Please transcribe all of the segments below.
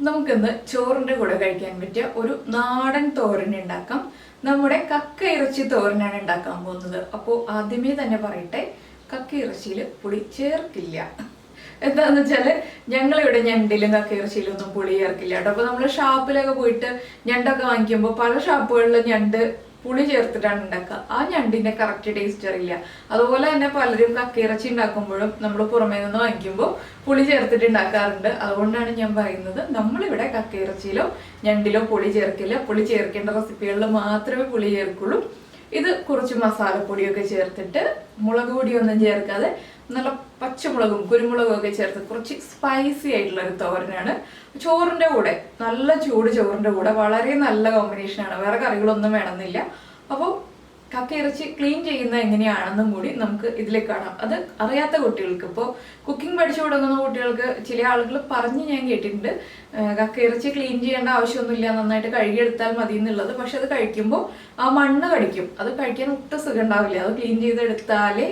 നമുക്കിന്ന് ചോറിൻ്റെ കൂടെ കഴിക്കാൻ പറ്റിയ ഒരു നാടൻ തോരൻ ഉണ്ടാക്കാം. നമ്മുടെ കക്ക ഇറച്ചി തോരനാണ് ഉണ്ടാക്കാൻ പോകുന്നത്. അപ്പോൾ ആദ്യമേ തന്നെ പറയട്ടെ, കക്ക ഇറച്ചിയിൽ പുളി ചേർക്കില്ല. എന്താണെന്ന് വെച്ചാൽ ഞങ്ങളിവിടെ ഞണ്ടിലും കക്ക ഇറച്ചിയിലും ഒന്നും പുളി ചേർക്കില്ല കേട്ടോ. അപ്പോൾ നമ്മൾ ഷാപ്പിലൊക്കെ പോയിട്ട് ഞണ്ടൊക്കെ വാങ്ങിക്കുമ്പോൾ പല ഷാപ്പുകളിലും ഞണ്ട് പുളി ചേർത്തിട്ടാണ് ഉണ്ടാക്കുക. ആ ഞണ്ടിന്റെ കറക്റ്റ് ടേസ്റ്റ് അറിയില്ല. അതുപോലെ തന്നെ പലരും കക്കയിറച്ചി ഉണ്ടാക്കുമ്പോഴും നമ്മൾ പുറമേ നിന്ന് വാങ്ങിക്കുമ്പോൾ പുളി ചേർത്തിട്ട് ഉണ്ടാക്കാറുണ്ട്. അതുകൊണ്ടാണ് ഞാൻ പറയുന്നത്, നമ്മളിവിടെ കക്കയിറച്ചിയിലോ ഞണ്ടിലോ പുളി ചേർക്കില്ല. പുളി ചേർക്കേണ്ട റെസിപ്പികളിൽ മാത്രമേ പുളി ചേർക്കുള്ളൂ. ഇത് കുറച്ച് മസാലപ്പൊടിയൊക്കെ ചേർത്തിട്ട്, മുളക് പൊടിയൊന്നും ചേർക്കാതെ നല്ല പച്ചമുളകും കുരുമുളകും ഒക്കെ ചേർത്ത് കുറച്ച് സ്പൈസി ആയിട്ടുള്ള ഒരു തോരനാണ്. ചോറിൻ്റെ കൂടെ, നല്ല ചൂട് ചോറിൻ്റെ കൂടെ വളരെ നല്ല കോമ്പിനേഷനാണ്. വേറെ കറികളൊന്നും വേണമെന്നില്ല. അപ്പോൾ കക്കയിറച്ചി ക്ലീൻ ചെയ്യുന്ന എങ്ങനെയാണെന്നും കൂടി നമുക്ക് ഇതിലേക്ക് കാണാം. അത് അറിയാത്ത കുട്ടികൾക്ക്, ഇപ്പോൾ കുക്കിംഗ് പഠിച്ചു തുടങ്ങുന്ന കുട്ടികൾക്ക് ചില ആളുകൾ പറഞ്ഞ് ഞാൻ കേട്ടിട്ടുണ്ട്, കക്കയിറച്ചി ക്ലീൻ ചെയ്യേണ്ട ആവശ്യമൊന്നുമില്ല, നന്നായിട്ട് കഴുകിയെടുത്താൽ മതി എന്നുള്ളത്. പക്ഷെ അത് കഴിക്കുമ്പോൾ ആ മണ്ണ് കടിക്കും. അത് കഴിക്കാൻ ഒട്ടും സുഖം ഉണ്ടാവില്ല. അത് ക്ലീൻ ചെയ്തെടുത്താലേ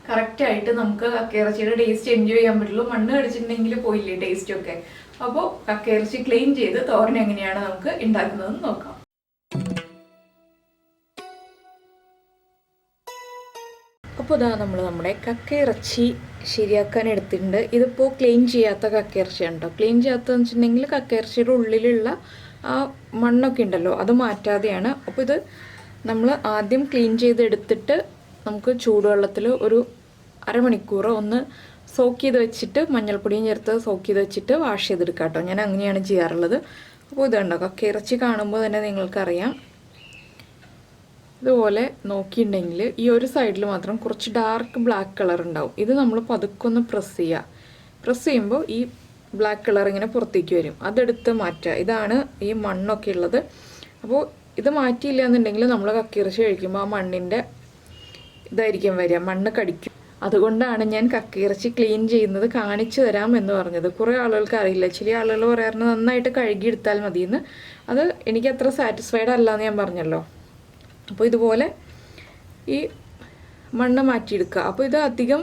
കറക്റ്റായിട്ട് നമുക്ക് കക്കയിറച്ചിയുടെ ടേസ്റ്റ് എൻജോയ് ചെയ്യാൻ പറ്റുള്ളൂ. മണ്ണ് കടിച്ചിട്ടുണ്ടെങ്കിൽ പോയില്ലേ ടേസ്റ്റ് ഒക്കെ. അപ്പോൾ കക്കയിറച്ചി ക്ലീൻ ചെയ്ത് തോരൻ എങ്ങനെയാണ് നമുക്ക് ഉണ്ടാക്കുന്നതെന്ന് നോക്കാം. അപ്പോൾ ഇതാ നമ്മുടെ കക്കയിറച്ചി ശരിയാക്കാൻ എടുത്തിട്ടുണ്ട്. ഇതിപ്പോൾ ക്ലീൻ ചെയ്യാത്ത കക്കയിറച്ചിയാണ് കേട്ടോ. ക്ലീൻ ചെയ്യാത്തതെന്ന് വെച്ചിട്ടുണ്ടെങ്കിൽ കക്കയിറച്ചിയുടെ ഉള്ളിലുള്ള ആ മണ്ണൊക്കെ ഉണ്ടല്ലോ, അത് മാറ്റാതെയാണ്. അപ്പോൾ ഇത് നമ്മൾ ആദ്യം ക്ലീൻ ചെയ്തെടുത്തിട്ട് നമുക്ക് ചൂടുവെള്ളത്തിൽ ഒരു അരമണിക്കൂർ ഒന്ന് സോക്ക് ചെയ്ത് വെച്ചിട്ട്, മഞ്ഞൾപ്പൊടിയും ചേർത്ത് സോക്ക് ചെയ്ത് വെച്ചിട്ട് വാഷ് ചെയ്തെടുക്കാം കേട്ടോ. ഞാൻ അങ്ങനെയാണ് ചെയ്യാറുള്ളത്. അപ്പോൾ ഇതുണ്ടോ, കക്കയിറച്ചി കാണുമ്പോൾ തന്നെ നിങ്ങൾക്കറിയാം. ഇതുപോലെ നോക്കിയിട്ടുണ്ടെങ്കിൽ ഈ ഒരു സൈഡിൽ മാത്രം കുറച്ച് ഡാർക്ക് ബ്ലാക്ക് കളർ ഉണ്ടാവും. ഇത് നമ്മൾ പതുക്കൊന്ന് പ്രസ് ചെയ്യുക. പ്രസ് ചെയ്യുമ്പോൾ ഈ ബ്ലാക്ക് കളർ ഇങ്ങനെ പുറത്തേക്ക് വരും. അതെടുത്ത് മാറ്റുക. ഇതാണ് ഈ മണ്ണൊക്കെ ഉള്ളത്. അപ്പോൾ ഇത് മാറ്റിയില്ല എന്നുണ്ടെങ്കിൽ നമ്മൾ കക്കയിറച്ചി കഴിക്കുമ്പോൾ ആ മണ്ണിൻ്റെ ഇതായിരിക്കും വരിക, മണ്ണ് കടിക്കും. അതുകൊണ്ടാണ് ഞാൻ കക്കയിറച്ചി ക്ലീൻ ചെയ്യുന്നത് കാണിച്ചു തരാം എന്ന് പറഞ്ഞത്. കുറേ ആളുകൾക്ക് അറിയില്ല. ചില ആളുകൾ പറയാറുണ്ട് നന്നായിട്ട് കഴുകിയെടുത്താൽ മതിയെന്ന്. അത് എനിക്ക് അത്ര സാറ്റിസ്ഫൈഡ് അല്ല എന്ന് ഞാൻ പറഞ്ഞല്ലോ. അപ്പോൾ ഇതുപോലെ ഈ മണ്ണ് മാറ്റിയെടുക്കുക. അപ്പോൾ ഇത് അധികം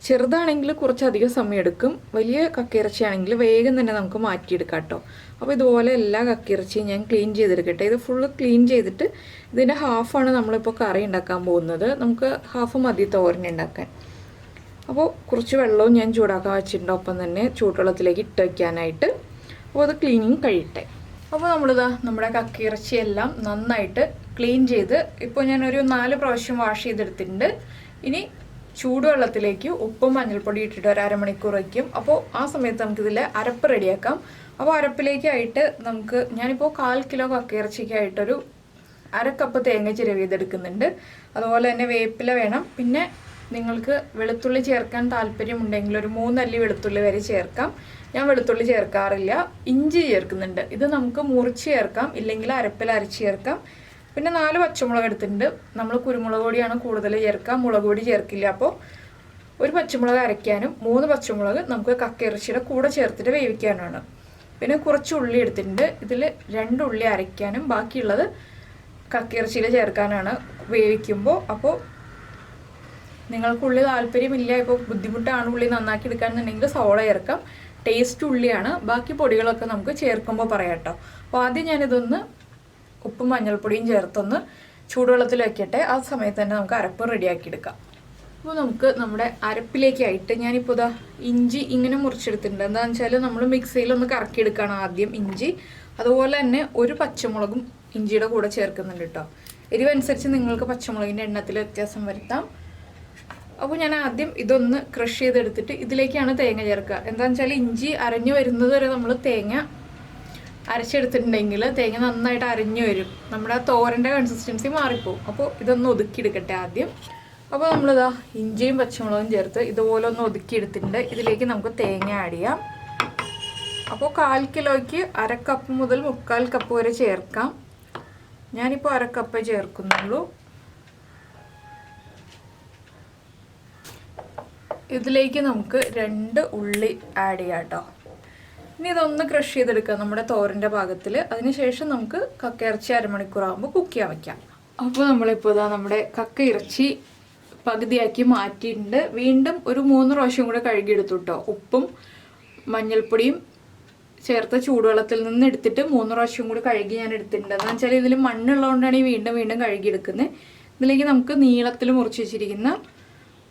ചെറുതാണെങ്കിൽ കുറച്ചധികം സമയം എടുക്കും. വലിയ കക്കയിറച്ചിയാണെങ്കിൽ വേഗം തന്നെ നമുക്ക് മാറ്റിയെടുക്കാം കേട്ടോ. അപ്പോൾ ഇതുപോലെ എല്ലാ കക്കയിറച്ചിയും ഞാൻ ക്ലീൻ ചെയ്തെടുക്കട്ടെ. ഇത് ഫുള്ള് ക്ലീൻ ചെയ്തിട്ട് ഇതിൻ്റെ ഹാഫാണ് നമ്മളിപ്പോൾ കറി ഉണ്ടാക്കാൻ പോകുന്നത്. നമുക്ക് ഹാഫ് മതി തോരൻ ഉണ്ടാക്കാൻ. അപ്പോൾ കുറച്ച് വെള്ളവും ഞാൻ ചൂടാക്കാൻ വെച്ചിട്ടുണ്ട്, ഒപ്പം തന്നെ ചൂടുവെള്ളത്തിലേക്ക് ഇട്ട് വയ്ക്കാനായിട്ട്. അപ്പോൾ അത് ക്ലീനിങ് കഴിയട്ടെ. അപ്പോൾ നമ്മളിതാ നമ്മുടെ കക്കയിറച്ചിയെല്ലാം നന്നായിട്ട് ക്ലീൻ ചെയ്ത് ഇപ്പോൾ ഞാനൊരു 4 പ്രാവശ്യം വാഷ് ചെയ്തെടുത്തിട്ടുണ്ട്. ഇനി ചൂടുവെള്ളത്തിലേക്ക് ഉപ്പും മഞ്ഞൾപ്പൊടി ഇട്ടിട്ട് ഒരു അരമണിക്കൂർ വയ്ക്കും. അപ്പോൾ ആ സമയത്ത് നമുക്കിതിൽ അരപ്പ് റെഡിയാക്കാം. അപ്പോൾ അരപ്പിലേക്കായിട്ട് ഞാനിപ്പോൾ 1/4 കിലോ കക്കയിറച്ചിക്കായിട്ടൊരു 1/2 കപ്പ് തേങ്ങ ചിരവി ചെയ്തെടുക്കുന്നുണ്ട്. അതുപോലെ തന്നെ വേപ്പില വേണം. പിന്നെ നിങ്ങൾക്ക് വെളുത്തുള്ളി ചേർക്കാൻ താല്പര്യമുണ്ടെങ്കിൽ ഒരു 3 അല്ലി വെളുത്തുള്ളി വരെ ചേർക്കാം. ഞാൻ വെളുത്തുള്ളി ചേർക്കാറില്ല. ഇഞ്ചി ചേർക്കുന്നുണ്ട്. ഇത് നമുക്ക് മുറിച്ച് ചേർക്കാം, ഇല്ലെങ്കിൽ അരപ്പിൽ അരച്ച് ചേർക്കാം. പിന്നെ 4 പച്ചമുളക് എടുത്തിട്ടുണ്ട്. നമ്മൾ കുരുമുളക് പൊടിയാണ് കൂടുതൽ ചേർക്കുക, മുളക് പൊടി ചേർക്കില്ല. അപ്പോൾ ഒരു പച്ചമുളക് അരയ്ക്കാനും 3 പച്ചമുളക് നമുക്ക് കക്കയിറച്ചിയുടെ കൂടെ ചേർത്തിട്ട് വേവിക്കാനാണ്. പിന്നെ കുറച്ച് ഉള്ളി എടുത്തിട്ടുണ്ട്. ഇതിൽ 2 ഉള്ളി അരയ്ക്കാനും ബാക്കിയുള്ളത് കക്കയിറച്ചിയിൽ ചേർക്കാനാണ് വേവിക്കുമ്പോൾ. അപ്പോൾ നിങ്ങൾക്ക് ഉള്ളി താല്പര്യമില്ല, ഇപ്പോൾ ബുദ്ധിമുട്ടാണ് ഉള്ളി നന്നാക്കി എടുക്കാന്നുണ്ടെങ്കിൽ സോഡ ചേർക്കാം. ടേസ്റ്റ് ഉള്ളിയാണ്. ബാക്കി പൊടികളൊക്കെ നമുക്ക് ചേർക്കുമ്പോൾ പറയാം കേട്ടോ. അപ്പോൾ ആദ്യം ഞാനിതൊന്ന് ഉപ്പും മഞ്ഞൾപ്പൊടിയും ചേർത്തൊന്ന് ചൂടുവെള്ളത്തിൽ വയ്ക്കട്ടെ. ആ സമയത്ത് തന്നെ നമുക്ക് അരപ്പ് റെഡിയാക്കി എടുക്കാം. അപ്പോൾ നമുക്ക് നമ്മുടെ അരപ്പിലേക്കായിട്ട് ഞാനിപ്പോൾ ഇതാ ഇഞ്ചി ഇങ്ങനെ മുറിച്ചെടുത്തിട്ടുണ്ട്. എന്താണെന്ന് വെച്ചാൽ നമ്മൾ മിക്സിയിലൊന്ന് കറക്കിയെടുക്കുകയാണ് ആദ്യം ഇഞ്ചി. അതുപോലെ തന്നെ ഒരു പച്ചമുളകും ഇഞ്ചിയുടെ കൂടെ ചേർക്കുന്നുണ്ട് കേട്ടോ. എരിവനുസരിച്ച് നിങ്ങൾക്ക് പച്ചമുളകിൻ്റെ എണ്ണത്തിൽ വ്യത്യാസം വരുത്താം. അപ്പോൾ ഞാൻ ആദ്യം ഇതൊന്ന് ക്രഷ് ചെയ്തെടുത്തിട്ട് ഇതിലേക്കാണ് തേങ്ങ ചേർക്കുക. എന്താണെന്ന് വെച്ചാൽ ഇഞ്ചി അരഞ്ഞു വരുന്നത് വരെ നമ്മൾ തേങ്ങ അരച്ചെടുത്തിട്ടുണ്ടെങ്കിൽ തേങ്ങ നന്നായിട്ട് അരഞ്ഞു വരും. നമ്മുടെ ആ തോരൻ്റെ കൺസിസ്റ്റൻസി മാറിപ്പോവും. അപ്പോൾ ഇതൊന്ന് ഒതുക്കിയെടുക്കട്ടെ ആദ്യം. അപ്പോൾ നമ്മളിതാ ഇഞ്ചിയും പച്ചമുളകും ചേർത്ത് ഇതുപോലെ ഒന്ന് ഒതുക്കിയെടുത്തിട്ടുണ്ട്. ഇതിലേക്ക് നമുക്ക് തേങ്ങ ആഡ് ചെയ്യാം. അപ്പോൾ 1/4 കിലോയ്ക്ക് 1/2 കപ്പ് മുതൽ 3/4 കപ്പ് വരെ ചേർക്കാം. ഞാനിപ്പോൾ 1/2 കപ്പ് ചേർക്കുന്നുള്ളൂ. ഇതിലേക്ക് നമുക്ക് 2 ഉള്ളി ആഡ് ചെയ്യാം കേട്ടോ. ഇനി ഇതൊന്ന് ക്രഷ് ചെയ്തെടുക്കാം നമ്മുടെ തോരൻ്റെ പാകത്തിൽ. അതിനുശേഷം നമുക്ക് കക്കയിറച്ചി അരമണിക്കൂറാകുമ്പോൾ കുക്ക് ചെയ്യാൻ വയ്ക്കാം. അപ്പോൾ നമ്മളിപ്പോൾ ഇതാ നമ്മുടെ കക്കയിറച്ചി പകുതിയാക്കി മാറ്റിയിട്ടുണ്ട്. വീണ്ടും ഒരു 3 പ്രാവശ്യം കൂടെ കഴുകിയെടുത്തു കേട്ടോ. ഉപ്പും മഞ്ഞൾപ്പൊടിയും ചേർത്ത ചൂടുവെള്ളത്തിൽ നിന്ന് എടുത്തിട്ട് 3 പ്രാവശ്യം കൂടി കഴുകി ഞാൻ എടുത്തിട്ടുണ്ട്. എന്താണെന്ന് വെച്ചാൽ ഇതിൽ മണ്ണുള്ളതുകൊണ്ടാണ് ഈ വീണ്ടും വീണ്ടും കഴുകി എടുക്കുന്നത്. ഇതിലേക്ക് നമുക്ക് നീളത്തിൽ മുറിച്ച് വെച്ചിരിക്കുന്ന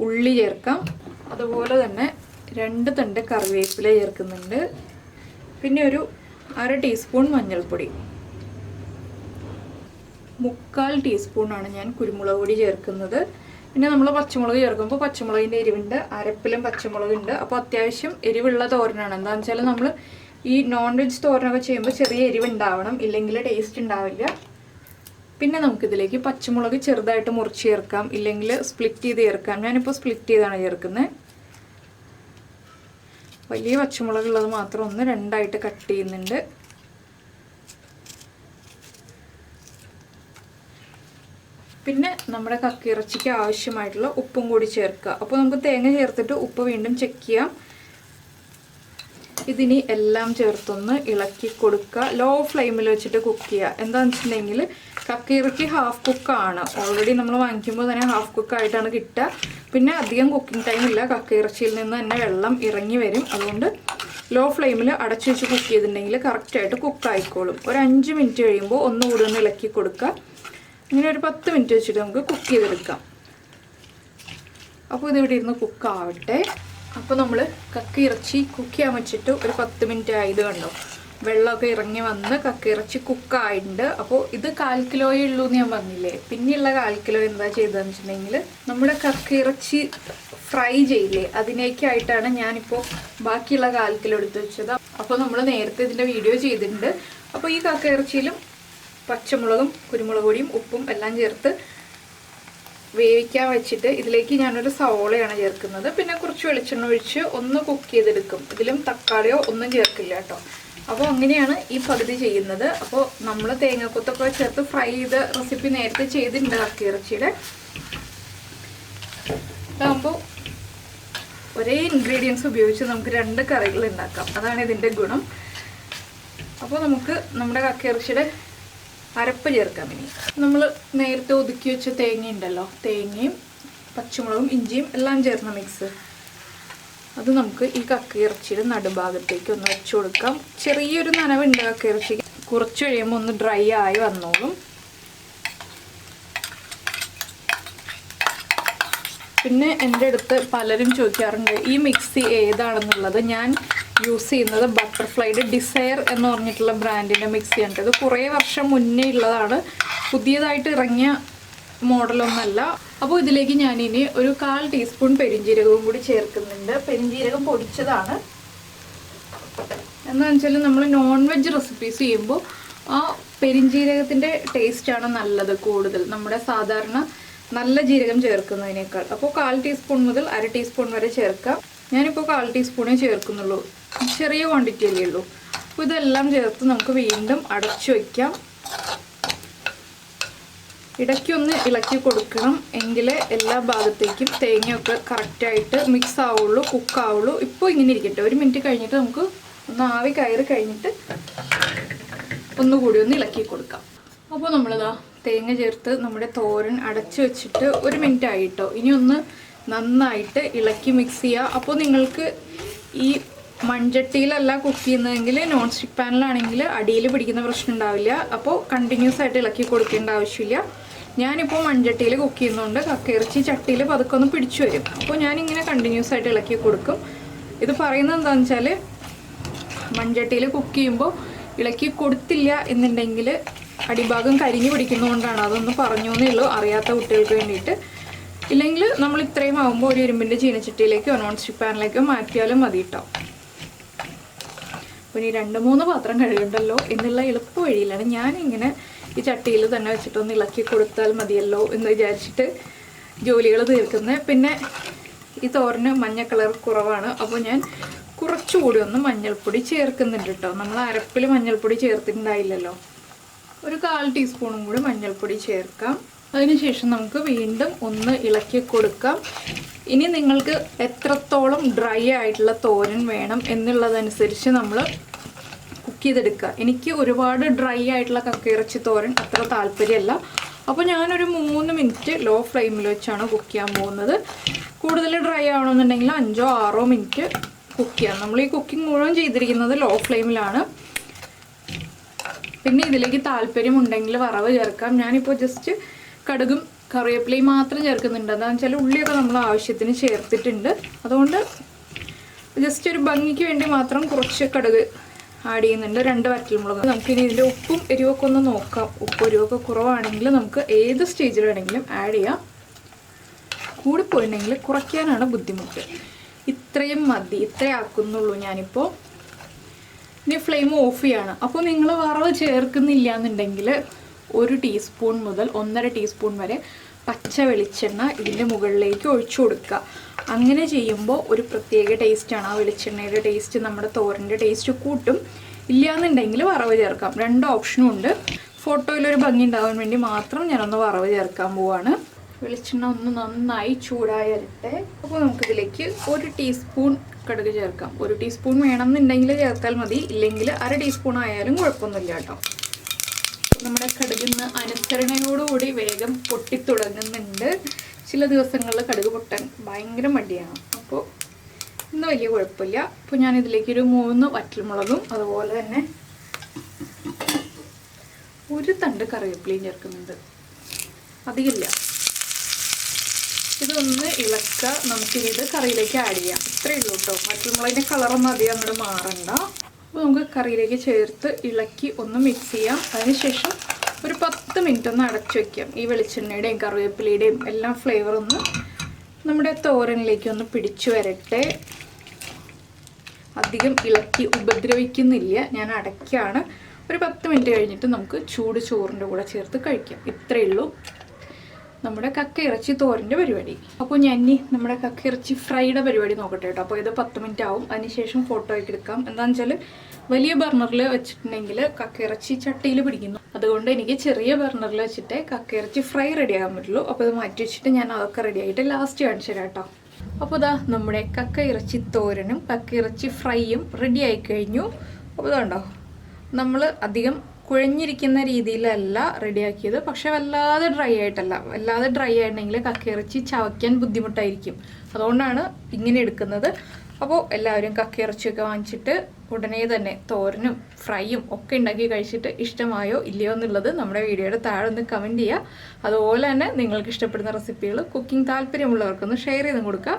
ഉള്ളി ചേർക്കാം. അതുപോലെ തന്നെ 2 തണ്ട് കറിവേപ്പില ചേർക്കുന്നുണ്ട്. പിന്നെ ഒരു 1/2 ടീസ്പൂൺ മഞ്ഞൾപ്പൊടി, 3/4 ടീസ്പൂണാണ് ഞാൻ കുരുമുളക് പൊടി ചേർക്കുന്നത്. പിന്നെ നമ്മൾ പച്ചമുളക് ചേർക്കുമ്പോൾ പച്ചമുളകിൻ്റെ എരിവുണ്ട്, അരപ്പിലും പച്ചമുളകുണ്ട്. അപ്പോൾ അത്യാവശ്യം എരിവുള്ള തോരനാണ്. എന്താണെന്ന് വെച്ചാൽ നമ്മൾ ഈ നോൺ വെജ് തോരനൊക്കെ ചെയ്യുമ്പോൾ ചെറിയ എരിവ് ഉണ്ടാവണം, ഇല്ലെങ്കിൽ ടേസ്റ്റ് ഉണ്ടാവില്ല. പിന്നെ നമുക്കിതിലേക്ക് പച്ചമുളക് ചെറുതായിട്ട് മുറിച്ച് ചേർക്കാം, ഇല്ലെങ്കിൽ സ്പ്ലിറ്റ് ചെയ്ത് ചേർക്കാം. ഞാനിപ്പോൾ സ്പ്ലിറ്റ് ചെയ്താണ് ചേർക്കുന്നത്. വലിയ പച്ചമുളകുള്ളത് മാത്രം ഒന്ന് 2ആയിട്ട് കട്ട് ചെയ്യുന്നുണ്ട്. പിന്നെ നമ്മുടെ കക്കയിറച്ചിക്ക് ആവശ്യമായിട്ടുള്ള ഉപ്പും കൂടി ചേർക്കുക. അപ്പോൾ നമുക്ക് തേങ്ങ ചേർത്തിട്ട് ഉപ്പ് വീണ്ടും ചെക്ക് ചെയ്യാം. ഇതിനി എല്ലാം ചേർത്തൊന്ന് ഇളക്കി കൊടുക്കുക. ലോ ഫ്ലെയിമിൽ വെച്ചിട്ട് കുക്ക് ചെയ്യുക. എന്താണെന്ന് വെച്ചിട്ടുണ്ടെങ്കിൽ കക്കയിറച്ചി ഹാഫ് കുക്കാണ്. ഓൾറെഡി നമ്മൾ വാങ്ങിക്കുമ്പോൾ തന്നെ ഹാഫ് കുക്കായിട്ടാണ് കിട്ടുക. പിന്നെ അധികം കുക്കിംഗ് ടൈം ഇല്ല, കക്കയിറച്ചിയിൽ നിന്ന് തന്നെ വെള്ളം ഇറങ്ങി വരും. അതുകൊണ്ട് ലോ ഫ്ലെയിമിൽ അടച്ചു വെച്ച് കുക്ക് ചെയ്തിട്ടുണ്ടെങ്കിൽ കറക്റ്റായിട്ട് കുക്കായിക്കോളും. ഒരു 5 മിനിറ്റ് കഴിയുമ്പോൾ ഒന്നുകൂടി ഒന്ന് ഇളക്കി കൊടുക്കുക. ഇങ്ങനെ ഒരു 10 മിനിറ്റ് വെച്ചിട്ട് നമുക്ക് കുക്ക് ചെയ്തെടുക്കാം. അപ്പോൾ ഇതിവിടെ ഇരുന്ന് കുക്കാവട്ടെ. അപ്പോൾ നമ്മൾ കക്കയിറച്ചി കുക്ക് ചെയ്യാൻ വെച്ചിട്ട് ഒരു 10 മിനിറ്റ് ആയത് കണ്ടോ, വെള്ളമൊക്കെ ഇറങ്ങി വന്ന് കക്കയിറച്ചി കുക്കായിട്ടുണ്ട്. അപ്പോൾ ഇത് 1/4 കിലോയേ ഉള്ളൂ എന്ന് ഞാൻ പറഞ്ഞില്ലേ. പിന്നെയുള്ള 1/4 കിലോ എന്താ ചെയ്തതെന്ന് വെച്ചിട്ടുണ്ടെങ്കിൽ നമ്മുടെ കക്കയിറച്ചി ഫ്രൈ ചെയ്യില്ലേ, അതിനേക്കായിട്ടാണ് ഞാനിപ്പോൾ ബാക്കിയുള്ള 1/4 കിലോ എടുത്ത് വെച്ചത്. അപ്പോൾ നമ്മൾ നേരത്തെ ഇതിൻ്റെ വീഡിയോ ചെയ്തിട്ടുണ്ട്. അപ്പോൾ ഈ കക്കയിറച്ചിയിലും പച്ചമുളകും കുരുമുളക് പൊടിയും ഉപ്പും എല്ലാം ചേർത്ത് വേവിക്കാൻ വെച്ചിട്ട് ഇതിലേക്ക് ഞാനൊരു സവോളയാണ് ചേർക്കുന്നത്. പിന്നെ കുറച്ച് വെളിച്ചെണ്ണ ഒഴിച്ച് ഒന്ന് കുക്ക് ചെയ്തെടുക്കും. ഇതിലും തക്കാളിയോ ഒന്നും ചേർക്കില്ല കേട്ടോ. അപ്പോൾ അങ്ങനെയാണ് ഈ പകുതി ചെയ്യുന്നത്. അപ്പോൾ നമ്മൾ തേങ്ങാക്കൊത്തൊക്കെ ചേർത്ത് ഫ്രൈ ചെയ്ത റെസിപ്പി നേരത്തെ ചെയ്തിട്ടുണ്ട് കക്കയിറച്ചിയുടെ. ഇതാകുമ്പോൾ ഒരേ ഇൻഗ്രീഡിയൻസ് ഉപയോഗിച്ച് നമുക്ക് 2 കറികൾ ഉണ്ടാക്കാം. അതാണ് ഇതിൻ്റെ ഗുണം. അപ്പോൾ നമുക്ക് നമ്മുടെ കക്കയിറച്ചിയുടെ അരപ്പ് ചേർക്കാം. ഇനി നമ്മൾ നേരത്തെ ഒതുക്കി വെച്ച തേങ്ങ ഉണ്ടല്ലോ, തേങ്ങയും പച്ചമുളകും ഇഞ്ചിയും എല്ലാം ചേർന്ന മിക്സ്, അത് നമുക്ക് ഈ കക്കയിറച്ചിയുടെ നടുഭാഗത്തേക്ക് ഒന്ന് വെച്ച് കൊടുക്കാം. ചെറിയൊരു നനവുണ്ട് കക്കയിറച്ചിക്ക്. കുറച്ച് കഴിയുമ്പോൾ ഒന്ന് ഡ്രൈ ആയി വന്നോളും. പിന്നെ എൻ്റെ അടുത്ത് പലരും ചോദിക്കാറുണ്ട് ഈ മിക്സി ഏതാണെന്നുള്ളത്. ഞാൻ യൂസ് ചെയ്യുന്നത് ബട്ടർഫ്ലൈയുടെ ഡിസയർ എന്ന് പറഞ്ഞിട്ടുള്ള ബ്രാൻഡിൻ്റെ മിക്സിയാണ്. ഇത് കുറേ വർഷം മുന്നേ ഉള്ളതാണ്, പുതിയതായിട്ട് ഇറങ്ങിയ മോഡലൊന്നല്ല. അപ്പോൾ ഇതിലേക്ക് ഞാനിനി ഒരു 1/4 ടീസ്പൂൺ പെരിഞ്ജീരകവും കൂടി ചേർക്കുന്നുണ്ട്. പെരിഞ്ജീരകം പൊടിച്ചതാണ്. എന്താണെന്ന് വെച്ചാൽ നമ്മൾ നോൺ വെജ് റെസിപ്പീസ് ചെയ്യുമ്പോൾ ആ പെരിഞ്ജീരകത്തിൻ്റെ ടേസ്റ്റാണ് നല്ലത് കൂടുതൽ, നമ്മുടെ സാധാരണ നല്ല ജീരകം ചേർക്കുന്നതിനേക്കാൾ. അപ്പോൾ 1/4 ടീസ്പൂൺ മുതൽ 1/2 ടീസ്പൂൺ വരെ ചേർക്കാം. ഞാനിപ്പോൾ 1/4 ടീസ്പൂണേ ചേർക്കുന്നുള്ളൂ, ചെറിയ ക്വാണ്ടിറ്റി അല്ലേ ഉള്ളൂ. അപ്പോൾ ഇതെല്ലാം ചേർത്ത് നമുക്ക് വീണ്ടും അടച്ചു വയ്ക്കാം. ഇടയ്ക്കൊന്ന് ഇളക്കി കൊടുക്കണം, എങ്കിലേ എല്ലാ ഭാഗത്തേക്കും തേങ്ങയൊക്കെ കറക്റ്റായിട്ട് മിക്സ് ആവുള്ളൂ, കുക്കാവുള്ളൂ. ഇപ്പോൾ ഇങ്ങനെ ഇരിക്കട്ടെ. 1 മിനിറ്റ് കഴിഞ്ഞിട്ട് നമുക്ക് ഒന്ന് ആവി കയറി കഴിഞ്ഞിട്ട് ഒന്നുകൂടി ഒന്ന് ഇളക്കി കൊടുക്കാം. അപ്പോൾ നമ്മളിതാ തേങ്ങ ചേർത്ത് നമ്മുടെ തോരൻ അടച്ചു വെച്ചിട്ട് 1 മിനിറ്റ് ആയിട്ടോ. ഇനി ഒന്ന് നന്നായിട്ട് ഇളക്കി മിക്സ് ചെയ്യുക. അപ്പോൾ നിങ്ങൾക്ക് ഈ മൺചട്ടിയിലല്ല കുക്ക് ചെയ്യുന്നതെങ്കിൽ നോൺ സ്റ്റിക്ക് പാനിലാണെങ്കിൽ അടിയിൽ പിടിക്കുന്ന പ്രശ്നം ഉണ്ടാവില്ല. അപ്പോൾ കണ്ടിന്യൂസ് ആയിട്ട് ഇളക്കി കൊടുക്കേണ്ട ആവശ്യമില്ല. ഞാനിപ്പോൾ മൺചട്ടിയിൽ കുക്ക് ചെയ്യുന്നതുകൊണ്ട് കക്കയിറച്ചി ചട്ടിയിൽ പതുക്കെ ഒന്ന് പിടിച്ചു വരും. അപ്പോൾ ഞാനിങ്ങനെ കണ്ടിന്യൂസ് ആയിട്ട് ഇളക്കി കൊടുക്കും. ഇത് പറയുന്നത് എന്താണെന്ന് വെച്ചാൽ മൺചട്ടിയിൽ കുക്ക് ചെയ്യുമ്പോൾ ഇളക്കി കൊടുത്തില്ല എന്നുണ്ടെങ്കിൽ അടിഭാഗം കരിഞ്ഞു പിടിക്കുന്നതുകൊണ്ടാണ്. അതൊന്ന് പറഞ്ഞു എന്നേ ഉള്ളൂ, അറിയാത്ത കുട്ടികൾക്ക് വേണ്ടിയിട്ട്. ഇല്ലെങ്കിൽ നമ്മൾ ഇത്രയും ആകുമ്പോൾ ഒരു ഇരുമ്പിൻ്റെ ചീനച്ചട്ടിയിലേക്കോ നോൺ സ്റ്റിക്ക് പാനിലേക്കോ മാറ്റിയാലും മതി കേട്ടോ. അപ്പോൾ ഇനി 2-3 പാത്രം കഴുകണ്ടല്ലോ എന്നുള്ള എളുപ്പ വഴിയിലാണ് ഞാനിങ്ങനെ ഈ ചട്ടിയിൽ തന്നെ വെച്ചിട്ടൊന്ന് ഇളക്കി കൊടുത്താൽ മതിയല്ലോ എന്ന് വിചാരിച്ചിട്ട് ജോലികൾ തീർക്കുന്നത്. പിന്നെ ഈ തോരന് മഞ്ഞ കളർ കുറവാണ്, അപ്പോൾ ഞാൻ കുറച്ചുകൂടി ഒന്ന് മഞ്ഞൾപ്പൊടി ചേർക്കുന്നുണ്ട് കേട്ടോ. നമ്മൾ അരപ്പിൽ മഞ്ഞൾപ്പൊടി ചേർത്തിട്ടുണ്ടായില്ലല്ലോ. ഒരു 1/4 ടീസ്പൂണും കൂടി മഞ്ഞൾപ്പൊടി ചേർക്കാം. അതിനുശേഷം നമുക്ക് വീണ്ടും ഒന്ന് ഇളക്കി കൊടുക്കാം. ഇനി നിങ്ങൾക്ക് എത്രത്തോളം ഡ്രൈ ആയിട്ടുള്ള തോരൻ വേണം എന്നുള്ളതനുസരിച്ച് നമ്മൾ കുക്ക് ചെയ്തെടുക്കുക. എനിക്ക് ഒരുപാട് ഡ്രൈ ആയിട്ടുള്ള കക്കയിറച്ചി തോരൻ അത്ര താല്പര്യമല്ല. അപ്പോൾ ഞാനൊരു 3 മിനിറ്റ് ലോ ഫ്ലെയിമിൽ വെച്ചാണ് കുക്ക് ചെയ്യാൻ പോകുന്നത്. കൂടുതൽ ഡ്രൈ ആവണമെന്നുണ്ടെങ്കിൽ 5-6 മിനിറ്റ് കുക്ക് ചെയ്യാം. നമ്മൾ ഈ കുക്കിംഗ് മുഴുവൻ ചെയ്തിരിക്കുന്നത് ലോ ഫ്ലെയിമിലാണ്. പിന്നെ ഇതിലേക്ക് താല്പര്യമുണ്ടെങ്കിൽ വറവ് ചേർക്കാം. ഞാനിപ്പോൾ ജസ്റ്റ് കടുകും കറിവേപ്പിലയും മാത്രം ചേർക്കുന്നുണ്ട്. എന്താണെന്ന് വെച്ചാൽ ഉള്ളിയൊക്കെ നമ്മൾ ആവശ്യത്തിന് ചേർത്തിട്ടുണ്ട്. അതുകൊണ്ട് ജസ്റ്റ് ഒരു ഭംഗിക്ക് വേണ്ടി മാത്രം കുറച്ച് കടുക് ആഡ് ചെയ്യുന്നുണ്ട്. 2 വറ്റൽമുളക്. നമുക്കിനി ഇതിൻ്റെ ഉപ്പും എരിവൊക്കെ ഒന്ന് നോക്കാം. ഉപ്പ് എരിവൊക്കെ കുറവാണെങ്കിൽ നമുക്ക് ഏത് സ്റ്റേജിൽ വേണമെങ്കിലും ആഡ് ചെയ്യാം. കൂടിപ്പോയിട്ടുണ്ടെങ്കിൽ കുറയ്ക്കാനാണ് ബുദ്ധിമുട്ട്. ഇത്രയും മതി, ഇത്രയും ആക്കുന്നുള്ളൂ ഞാനിപ്പോൾ. ഇനി ഫ്ലെയിം ഓഫ് ചെയ്യാണ്. അപ്പോൾ നിങ്ങൾ വറവ് ചേർക്കുന്നില്ല എന്നുണ്ടെങ്കിൽ 1 ടീസ്പൂൺ മുതൽ 1.5 ടീസ്പൂൺ വരെ പച്ച വെളിച്ചെണ്ണ ഇതിൻ്റെ മുകളിലേക്ക് ഒഴിച്ചു കൊടുക്കുക. അങ്ങനെ ചെയ്യുമ്പോൾ ഒരു പ്രത്യേക ടേസ്റ്റാണ്. ആ വെളിച്ചെണ്ണയുടെ ടേസ്റ്റ് നമ്മുടെ തോരൻ്റെ ടേസ്റ്റ് കൂട്ടും. ഇല്ലയെന്നുണ്ടെങ്കിൽ വറവ് ചേർക്കാം. 2 ഓപ്ഷനും ഉണ്ട്. ഫോട്ടോയിലൊരു ഭംഗി ഉണ്ടാകാൻ വേണ്ടി മാത്രം ഞാനൊന്ന് വറവ് ചേർക്കാൻ പോവാണ്. വെളിച്ചെണ്ണ ഒന്ന് നന്നായി ചൂടായി വരട്ടെ. അപ്പോൾ നമുക്കിതിലേക്ക് 1 ടീസ്പൂൺ കടുക് ചേർക്കാം. 1 ടീസ്പൂൺ വേണമെന്നുണ്ടെങ്കിൽ ചേർത്താൽ മതി, ഇല്ലെങ്കിൽ 1/2 ടീസ്പൂൺ ആയാലും കുഴപ്പമൊന്നുമില്ല കേട്ടോ. നമ്മുടെ കടുകിന്ന് അനുസരണയോടുകൂടി വേഗം പൊട്ടിത്തുടങ്ങുന്നുണ്ട്. ചില ദിവസങ്ങളിൽ കടുക് പൊട്ടാൻ ഭയങ്കര മടിയാണ്. അപ്പോൾ ഇന്ന് വലിയ കുഴപ്പമില്ല. അപ്പോൾ ഞാനിതിലേക്കൊരു 3 വറ്റൽമുളകും അതുപോലെ തന്നെ 1 തണ്ട് കറിവേപ്പിലയും ചേർക്കുന്നുണ്ട്. അധികമില്ല. ഇതൊന്ന് ഇളക്കുക. നമുക്കിത് കറിയിലേക്ക് ആഡ് ചെയ്യാം. ഇത്രയേ ഉള്ളൂ കേട്ടോ. വറ്റൽമുളകിൻ്റെ കളറൊന്നും അധികം അങ്ങോട്ട് മാറണ്ട. അപ്പോൾ നമുക്ക് കറിയിലേക്ക് ചേർത്ത് ഇളക്കി ഒന്ന് മിക്സ് ചെയ്യാം. അതിനുശേഷം ഒരു 10 മിനിറ്റ് ഒന്ന് അടച്ചു വയ്ക്കാം. ഈ വെളിച്ചെണ്ണയുടെയും കറിവേപ്പിലയുടെയും എല്ലാം ഫ്ലേവർ ഒന്ന് നമ്മുടെ തോരനിലേക്ക് ഒന്ന് പിടിച്ചു വരട്ടെ. അധികം ഇളക്കി ഉപദ്രവിക്കുന്നില്ല. ഞാൻ അടയ്ക്കാണ്. ഒരു 10 മിനിറ്റ് കഴിഞ്ഞിട്ട് നമുക്ക് ചൂട് ചോറിൻ്റെ കൂടെ ചേർത്ത് കഴിക്കാം. ഇത്രയേ ഉള്ളൂ നമ്മുടെ കക്ക ഇറച്ചി തോരൻ്റെ പരിപാടി. അപ്പോൾ ഞാൻ ഇനി നമ്മുടെ കക്ക ഇറച്ചി ഫ്രൈയുടെ പരിപാടി നോക്കട്ടെ കേട്ടോ. അപ്പോൾ ഇത് 10 മിനിറ്റ് ആവും. അതിനുശേഷം ഫോട്ടോ ഒക്കെ എടുക്കാം. എന്താണെന്ന് വെച്ചാൽ വലിയ ബർണറിൽ വെച്ചിട്ടുണ്ടെങ്കിൽ കക്ക ഇറച്ചി ചട്ടിയിൽ പിടിക്കുന്നു. അതുകൊണ്ട് എനിക്ക് ചെറിയ ബർണറിൽ വെച്ചിട്ട് കക്ക ഇറച്ചി ഫ്രൈ റെഡി ആകാൻ പറ്റുള്ളൂ. അപ്പോൾ ഇത് മാറ്റി വെച്ചിട്ട് ഞാൻ അതൊക്കെ റെഡി ആയിട്ട് ലാസ്റ്റ് കാണിച്ചു തരാം കേട്ടോ. അപ്പോൾ ഇതാ നമ്മുടെ കക്ക ഇറച്ചി തോരനും കക്ക ഇറച്ചി ഫ്രൈയും റെഡി ആയി കഴിഞ്ഞു. അപ്പോൾ ഇതുണ്ടോ, നമ്മൾ അധികം കുഴഞ്ഞിരിക്കുന്ന രീതിയിലല്ല റെഡിയാക്കിയത്. പക്ഷെ വല്ലാതെ ഡ്രൈ ആയിട്ടല്ല. വല്ലാതെ ഡ്രൈ ആയിട്ടുണ്ടെങ്കിൽ കക്കയിറച്ചി ചവയ്ക്കാൻ ബുദ്ധിമുട്ടായിരിക്കും. അതുകൊണ്ടാണ് ഇങ്ങനെ എടുക്കുന്നത്. അപ്പോൾ എല്ലാവരും കക്കയിറച്ചിയൊക്കെ വാങ്ങിച്ചിട്ട് ഉടനെ തന്നെ തോരനും ഫ്രൈയും ഒക്കെ ഉണ്ടാക്കി കഴിച്ചിട്ട് ഇഷ്ടമായോ ഇല്ലയോ എന്നുള്ളത് നമ്മുടെ വീഡിയോയുടെ താഴെ ഒന്ന് കമൻറ്റ് ചെയ്യുക. അതുപോലെ തന്നെ നിങ്ങൾക്ക് ഇഷ്ടപ്പെടുന്ന റെസിപ്പികൾ കുക്കിംഗ് താല്പര്യമുള്ളവർക്കൊന്ന് ഷെയർ ചെയ്തും കൊടുക്കുക.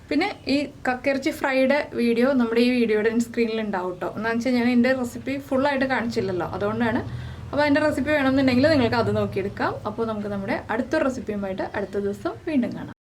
പിന്നെ ഈ കക്കയിറച്ചി ഫ്രൈയുടെ വീഡിയോ നമ്മുടെ ഈ വീഡിയോയുടെ സ്ക്രീനിൽ ഉണ്ടാവും കേട്ടോ. എന്താണെന്ന് വെച്ചാൽ ഞാൻ എൻ്റെ റെസിപ്പി ഫുള്ളായിട്ട് കാണിച്ചില്ലല്ലോ, അതുകൊണ്ടാണ്. അപ്പോൾ അതിൻ്റെ റെസിപ്പി വേണമെന്നുണ്ടെങ്കിൽ നിങ്ങൾക്ക് അത് നോക്കിയെടുക്കാം. അപ്പോൾ നമുക്ക് നമ്മുടെ അടുത്തൊരു റെസിപ്പിയുമായിട്ട് അടുത്ത ദിവസം വീണ്ടും കാണാം.